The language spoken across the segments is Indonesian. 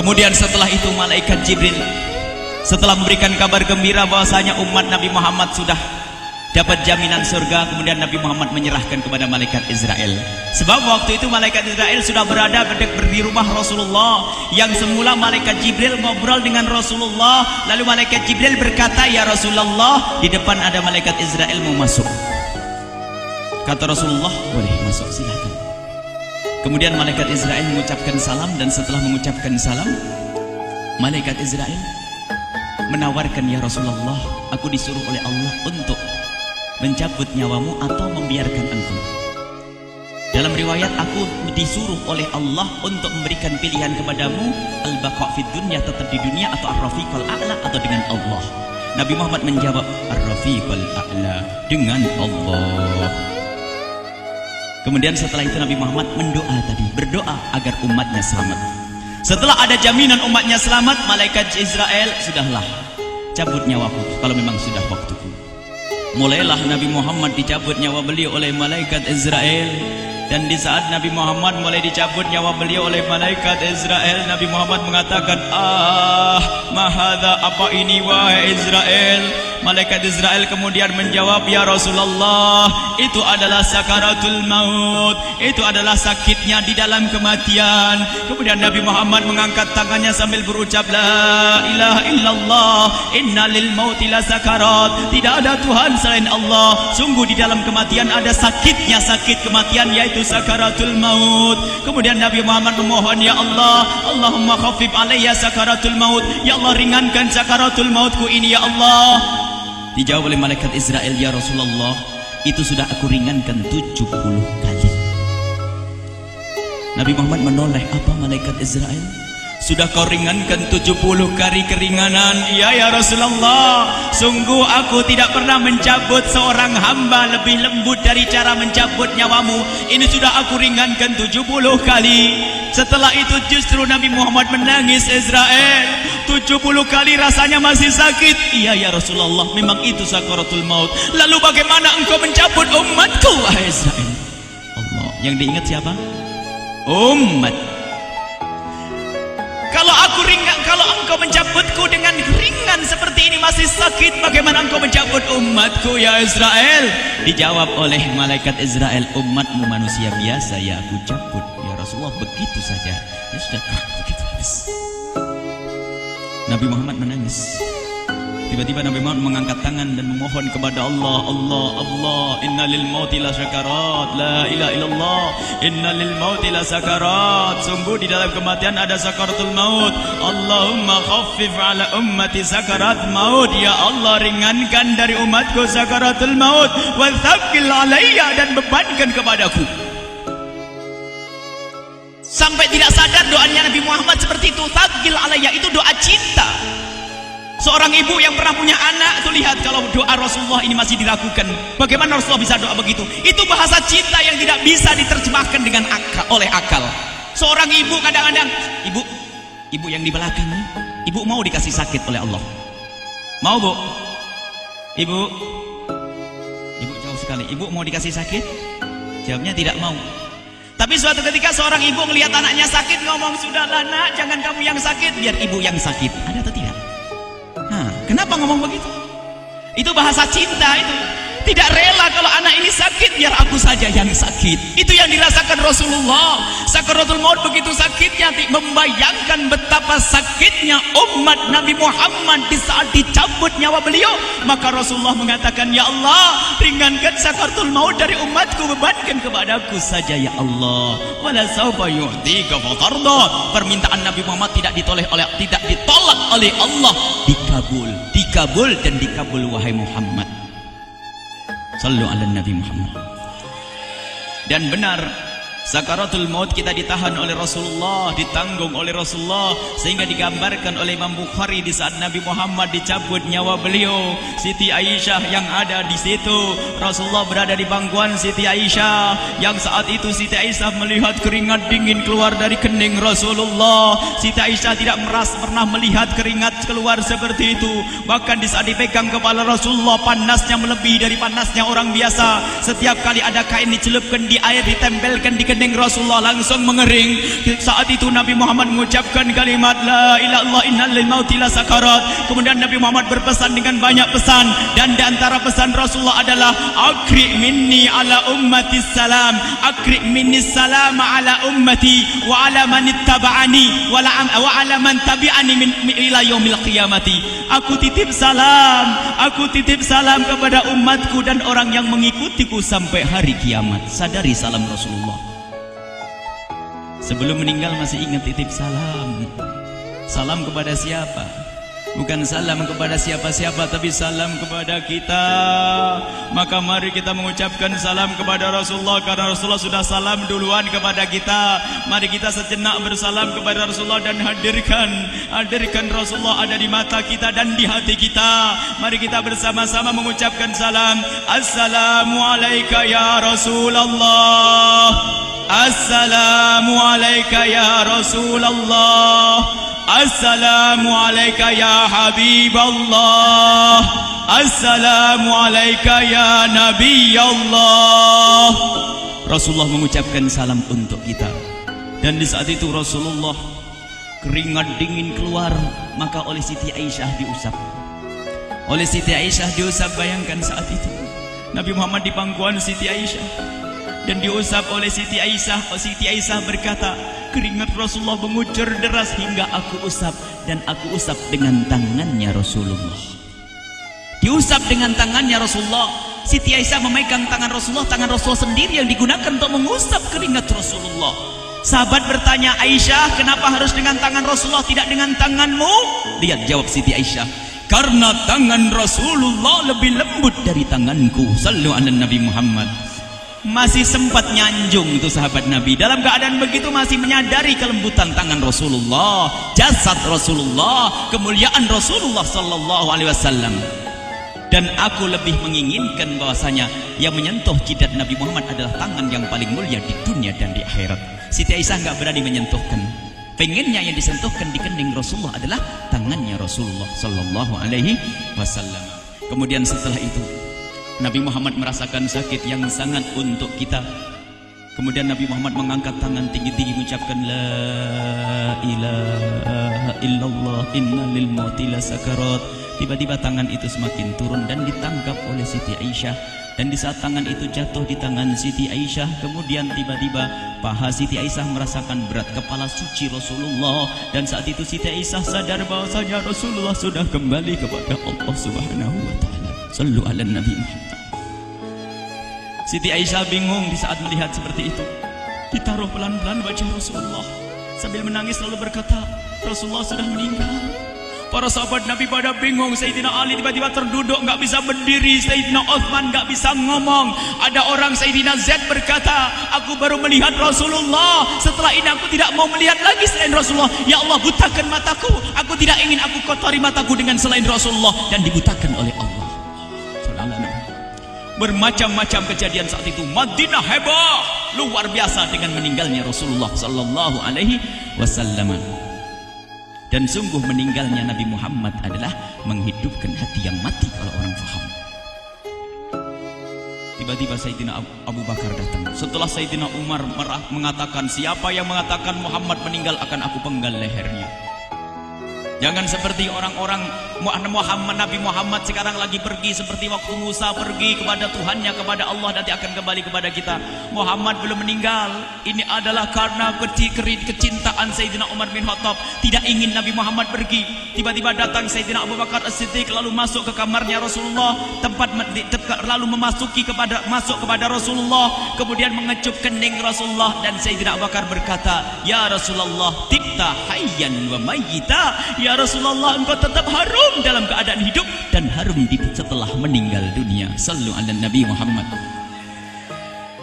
Kemudian setelah itu malaikat Jibril setelah memberikan kabar gembira bahwasanya umat Nabi Muhammad sudah dapat jaminan surga, kemudian Nabi Muhammad menyerahkan kepada malaikat Israel. Sebab waktu itu malaikat Israel sudah berada di rumah Rasulullah. Yang semula malaikat Jibril ngobrol dengan Rasulullah, lalu malaikat Jibril berkata, "Ya Rasulullah, di depan ada malaikat Israel mau masuk." Kata Rasulullah, "Boleh masuk, silakan." Kemudian malaikat Israel mengucapkan salam, dan setelah mengucapkan salam, malaikat Israel menawarkan, "Ya Rasulullah, aku disuruh oleh Allah untuk mencabut nyawamu atau membiarkan engkau." Dalam riwayat, aku disuruh oleh Allah untuk memberikan pilihan kepadamu, al-baqa' fid dunya, tetap di dunia, atau ar-rafiqal a'la, atau dengan Allah. Nabi Muhammad menjawab, ar-rafiqal a'la, dengan Allah. Kemudian setelah itu Nabi Muhammad berdoa agar umatnya selamat. Setelah ada jaminan umatnya selamat, malaikat Israel, "Sudahlah, cabut nyawaku kalau memang sudah waktuku." Mulailah Nabi Muhammad dicabut nyawa beliau oleh malaikat Israel. Dan di saat Nabi Muhammad mulai dicabut nyawa beliau oleh malaikat Israel, Nabi Muhammad mengatakan, mahadha, apa ini wahai Israel? Malaikat Israel kemudian menjawab, "Ya Rasulullah, itu adalah sakaratul maut, itu adalah sakitnya di dalam kematian." Kemudian Nabi Muhammad mengangkat tangannya sambil berucap, "La ilaha illallah, inna lil mauti la sakarat." Tidak ada Tuhan selain Allah, sungguh di dalam kematian ada sakitnya, sakit kematian, yaitu sakaratul maut. Kemudian Nabi Muhammad memohon, "Ya Allah, Allahumma khaffif alayya sakaratul maut." Ya Allah, ringankan sakaratul mautku ini, ya Allah. Dijawab oleh malaikat Israel, "Ya Rasulullah, itu sudah aku ringankan 70 kali." Nabi Muhammad menoleh, "Apa malaikat Israel? Sudah kau ringankan 70 kali keringanan?" "Iya ya Rasulullah, sungguh aku tidak pernah mencabut seorang hamba lebih lembut dari cara mencabut nyawamu. Ini sudah aku ringankan 70 kali. Setelah itu justru Nabi Muhammad menangis, "Israel, 70 kali rasanya masih sakit." "Iya ya Rasulullah, memang itu sakaratul maut." "Lalu bagaimana engkau mencabut umatku, wahai Israel?" Allah, yang diingat siapa? Umat. Kalau engkau mencabutku dengan ringan seperti ini masih sakit, bagaimana engkau mencabut umatku, ya Israel? Dijawab oleh malaikat Israel, "Umatmu manusia biasa, ya aku cabut." "Ya Rasulullah, begitu saja." "Ya sudah, begitu habis." Nabi Muhammad menangis. Tiba-tiba Nabi Muhammad mengangkat tangan dan memohon kepada Allah, "Allah, Allah, inna lil mauti la sakarat, la ilaha illallah, inna lil mauti la sakarat." Sungguh di dalam kematian ada sakaratul maut. Allahumma khaffif ala ummati sakarat maut. Ya Allah, ringankan dari umatku sakaratul maut, wa thaqqil alayya, dan bebankan kepadaku. Sampai tidak sadar doanya Nabi Muhammad seperti itu. Thaqqil alayya itu doa cinta. Seorang ibu yang pernah punya anak itu, lihat kalau doa Rasulullah ini masih dilakukan. Bagaimana Rasulullah bisa doa begitu? Itu bahasa cinta yang tidak bisa diterjemahkan dengan oleh akal. Seorang ibu kadang-kadang, ibu yang di belakang, ibu mau dikasih sakit oleh Allah? Mau, Bu? Ibu jauh sekali. Ibu mau dikasih sakit? Jawabnya tidak mau. Tapi suatu ketika seorang ibu melihat anaknya sakit, ngomong, "Sudahlah nak, jangan kamu yang sakit, biar ibu yang sakit." Ada atau tidak? Kenapa ngomong begitu? Itu bahasa cinta itu. Tidak rela kalau anak ini sakit, biar aku saja yang sakit. Itu yang dirasakan Rasulullah. Sakaratul maut begitu sakitnya, membayangkan betapa sakitnya umat Nabi Muhammad di saat dicabut nyawa beliau. Maka Rasulullah mengatakan, "Ya Allah, ringankan sakaratul maut dari umatku, bebankan kepadaku saja, ya Allah." Wala sawfa yu'tika fatarda. Permintaan Nabi Muhammad tidak ditolak oleh Allah, dikabul dan dikabul, wahai Muhammad. Sallu ala Nabi Muhammad. Dan benar, sakaratul maut kita ditahan oleh Rasulullah, ditanggung oleh Rasulullah, sehingga digambarkan oleh Imam Bukhari di saat Nabi Muhammad dicabut nyawa beliau, Siti Aisyah yang ada di situ. Rasulullah berada di pangkuan Siti Aisyah, yang saat itu Siti Aisyah melihat keringat dingin keluar dari kening Rasulullah. Siti Aisyah tidak pernah melihat keringat keluar seperti itu. Bahkan di saat dipegang kepala Rasulullah, panasnya melebihi dari panasnya orang biasa. Setiap kali ada kain dicelupkan di air, ditempelkan di kening Rasulullah langsung mengering. Saat itu Nabi Muhammad mengucapkan kalimat la ilaha illallah innal lil mauti la sakarat. Kemudian Nabi Muhammad berpesan dengan banyak pesan, dan di antara pesan Rasulullah adalah akri minni ala ummati salam, akri minni salam ala ummati wa ala man ittaba'ani wa ala man tabi'ani min ila yaumil qiyamati. Aku titip salam kepada umatku dan orang yang mengikutiku sampai hari kiamat. Sadari salam Rasulullah. Sebelum meninggal masih ingat titip salam. Salam kepada siapa? Bukan salam kepada siapa-siapa, tapi salam kepada kita. Maka mari kita mengucapkan salam kepada Rasulullah, karena Rasulullah sudah salam duluan kepada kita. Mari kita sejenak bersalam kepada Rasulullah dan hadirkan Rasulullah ada di mata kita dan di hati kita. Mari kita bersama-sama mengucapkan salam. Assalamualaikum ya Rasulullah. Assalamualaikum ya Rasulullah. Assalamualaikum ya Habiballah. Assalamualaikum ya Nabi Allah. Rasulullah mengucapkan salam untuk kita. Dan di saat itu Rasulullah keringat dingin keluar, maka oleh Siti Aisyah diusap. Oleh Siti Aisyah diusap, bayangkan saat itu Nabi Muhammad di pangkuan Siti Aisyah dan diusap oleh Siti Aisyah. Siti Aisyah berkata, keringat Rasulullah mengucur deras hingga aku usap, dan aku usap dengan tangannya Rasulullah. Diusap dengan tangannya Rasulullah. Siti Aisyah memegang tangan Rasulullah sendiri yang digunakan untuk mengusap keringat Rasulullah. Sahabat bertanya, Aisyah, kenapa harus dengan tangan Rasulullah tidak dengan tanganmu? Lihat jawab Siti Aisyah, karena tangan Rasulullah lebih lembut dari tanganku. Sallu ala Nabi Muhammad. Masih sempat nyanjung itu sahabat Nabi. Dalam keadaan begitu masih menyadari kelembutan tangan Rasulullah, jasad Rasulullah, kemuliaan Rasulullah sallallahu alaihi wasallam. Dan aku lebih menginginkan bahwasanya yang menyentuh jidat Nabi Muhammad adalah tangan yang paling mulia di dunia dan di akhirat. Siti Aisyah enggak berani menyentuhkan. Pengennya yang disentuhkan di kening Rasulullah adalah tangannya Rasulullah sallallahu alaihi wasallam. Kemudian setelah itu Nabi Muhammad merasakan sakit yang sangat untuk kita. Kemudian Nabi Muhammad mengangkat tangan tinggi-tinggi mengucapkan la ilaha illallah inna lil mauti la sakarat. Tiba-tiba tangan itu semakin turun dan ditangkap oleh Siti Aisyah. Dan di saat tangan itu jatuh di tangan Siti Aisyah, kemudian tiba-tiba paha Siti Aisyah merasakan berat kepala suci Rasulullah. Dan saat itu Siti Aisyah sadar bahwasanya Rasulullah sudah kembali kepada Allah Subhanahu wa taala. Sallu ala Nabi Muhammad. Siti Aisyah bingung di saat melihat seperti itu. Ditaruh pelan-pelan wajah Rasulullah sambil menangis lalu berkata, Rasulullah sudah meninggal. Para sahabat Nabi pada bingung. Sayyidina Ali tiba-tiba terduduk, nggak bisa berdiri. Sayyidina Uthman nggak bisa ngomong. Ada orang Sayyidina Zaid berkata, aku baru melihat Rasulullah. Setelah ini aku tidak mau melihat lagi selain Rasulullah. Ya Allah, butakan mataku. Aku tidak ingin aku kotori mataku dengan selain Rasulullah. Dan dibutakan oleh Allah. Bermacam-macam kejadian saat itu. Madinah heboh luar biasa dengan meninggalnya Rasulullah sallallahu alaihi wasallam. Dan sungguh meninggalnya Nabi Muhammad adalah menghidupkan hati yang mati kalau orang faham. Tiba-tiba Sayyidina Abu Bakar datang. Setelah Sayyidina Umar mengatakan, siapa yang mengatakan Muhammad meninggal akan aku penggal lehernya. Jangan seperti orang-orang Nabi Muhammad sekarang lagi pergi seperti waktu Musa pergi kepada Tuhannya, kepada Allah, nanti akan kembali kepada kita. Muhammad belum meninggal. Ini adalah karena kecintaan Sayyidina Umar bin Khattab, tidak ingin Nabi Muhammad pergi. Tiba-tiba datang Sayyidina Abu Bakar As-Siddiq lalu masuk ke kamarnya Rasulullah, lalu masuk kepada Rasulullah, kemudian mengecup kening Rasulullah. Dan Sayyidina Abu Bakar berkata, ya Rasulullah, tibta hayyan wa mayyita. Ya Rasulullah, engkau tetap harum dalam keadaan hidup dan harum setelah meninggal dunia. Sallu ala Nabi Muhammad.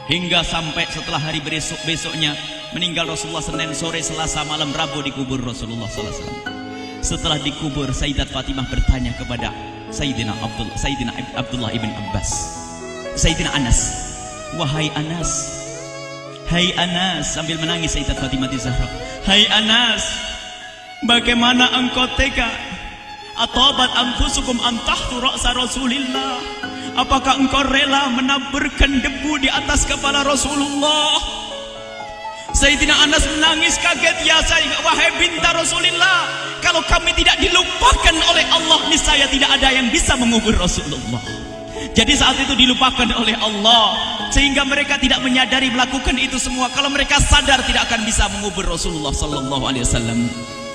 Hingga sampai setelah hari besoknya meninggal Rasulullah, Senin sore, Selasa malam, Rabu dikubur Rasulullah sallallahu alaihi wasallam. Setelah dikubur, Sayyidat Fatimah bertanya kepada Sayyidina Abdullah ibn Abbas, Sayyidina Anas, wahai Anas, hai Anas, sambil menangis Sayyidat Fatimah Zahra, hai Anas, bagaimana engkau tega? Atabat anfusukum antahtu ra'sa Rasulillah. Apakah engkau rela menaburkan debu di atas kepala Rasulullah? Sayyidina Anas menangis kaget, ya wahai binta Rasulillah, kalau kami tidak dilupakan oleh Allah, niscaya tidak ada yang bisa mengubur Rasulullah. Jadi saat itu dilupakan oleh Allah, sehingga mereka tidak menyadari melakukan itu semua. Kalau mereka sadar, tidak akan bisa mengubur Rasulullah sallallahu alaihi wasallam.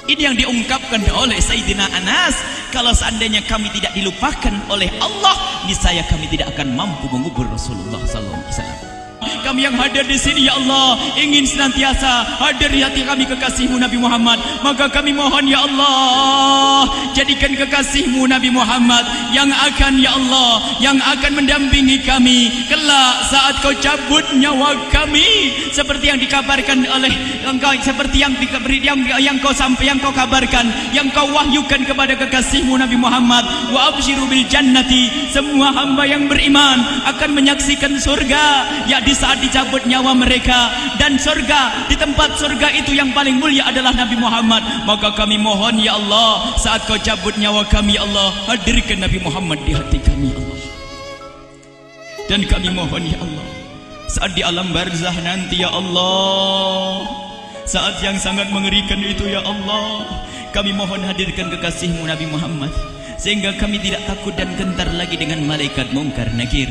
Ini yang diungkapkan oleh Sayyidina Anas, kalau seandainya kami tidak dilupakan oleh Allah, niscaya kami tidak akan mampu mengubur Rasulullah sallallahu alaihi wasallam. Kami yang hadir di sini, ya Allah, ingin senantiasa hadir di hati kami kekasih-Mu Nabi Muhammad. Maka kami mohon, ya Allah, jadikan kekasih-Mu Nabi Muhammad yang akan, ya Allah, yang akan mendampingi kami kelak saat Kau cabut nyawa kami, seperti yang dikabarkan oleh Engkau, seperti yang Kau kabarkan, yang Kau wahyukan kepada kekasih-Mu Nabi Muhammad. Wa absyiru bil jannati, semua hamba yang beriman akan menyaksikan surga, ya di saat dicabut nyawa mereka, dan surga, di tempat surga itu yang paling mulia adalah Nabi Muhammad. Maka kami mohon, ya Allah, saat Kau cabut nyawa kami, ya Allah, hadirkan Nabi Muhammad di hati kami, ya Allah. Dan kami mohon, ya Allah, saat di alam barzah nanti, ya Allah, saat yang sangat mengerikan itu, ya Allah, kami mohon hadirkan kekasih-Mu Nabi Muhammad, sehingga kami tidak takut dan gentar lagi dengan malaikat mungkar nakir.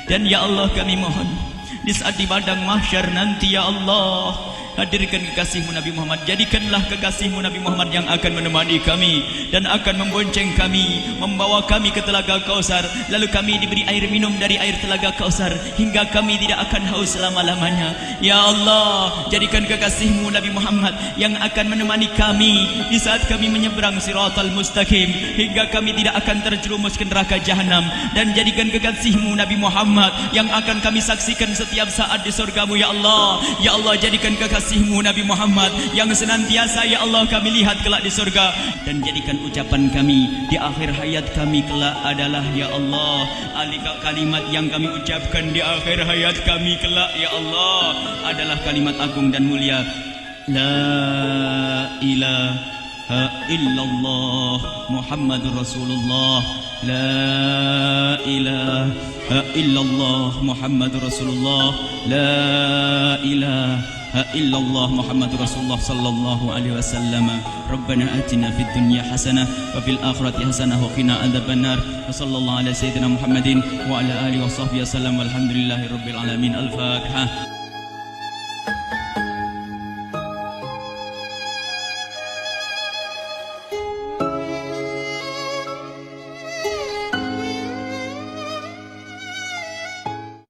Dan ya Allah, kami mohon di saat di padang mahsyar nanti, ya Allah, hadirkan kekasih-Mu Nabi Muhammad. Jadikanlah kekasih-Mu Nabi Muhammad yang akan menemani kami dan akan membonceng kami, membawa kami ke telaga Kausar. Lalu kami diberi air minum dari air telaga Kausar hingga kami tidak akan haus selama-lamanya. Ya Allah, jadikan kekasih-Mu Nabi Muhammad yang akan menemani kami di saat kami menyeberang Siratal Mustaqim hingga kami tidak akan terjerumus ke neraka Jahanam. Dan jadikan kekasih-Mu Nabi Muhammad yang akan kami saksikan setiap saat di surga-Mu, ya Allah. Ya Allah, jadikan kekasih-Mu Nabi Muhammad yang senantiasa, ya Allah, kami lihat kelak di surga. Dan jadikan ucapan kami di akhir hayat kami kelak adalah, ya Allah, kalimat yang kami ucapkan di akhir hayat kami kelak, ya Allah, adalah kalimat agung dan mulia, la ilaha illallah Muhammadur Rasulullah. La ilaha illallah Muhammadur Rasulullah. La ilaha illallah Muhammadur Rasulullah sallallahu alaihi wasallam. Rabbana atina fid dunya hasanah wa fil akhirati hasanah wa qina adzabannar. Wa sallallahu ala sayyidina Muhammadin wa ala alihi wa sahbihi wasallam. Walhamdulillahi rabbil alamin. Al-Fatihah.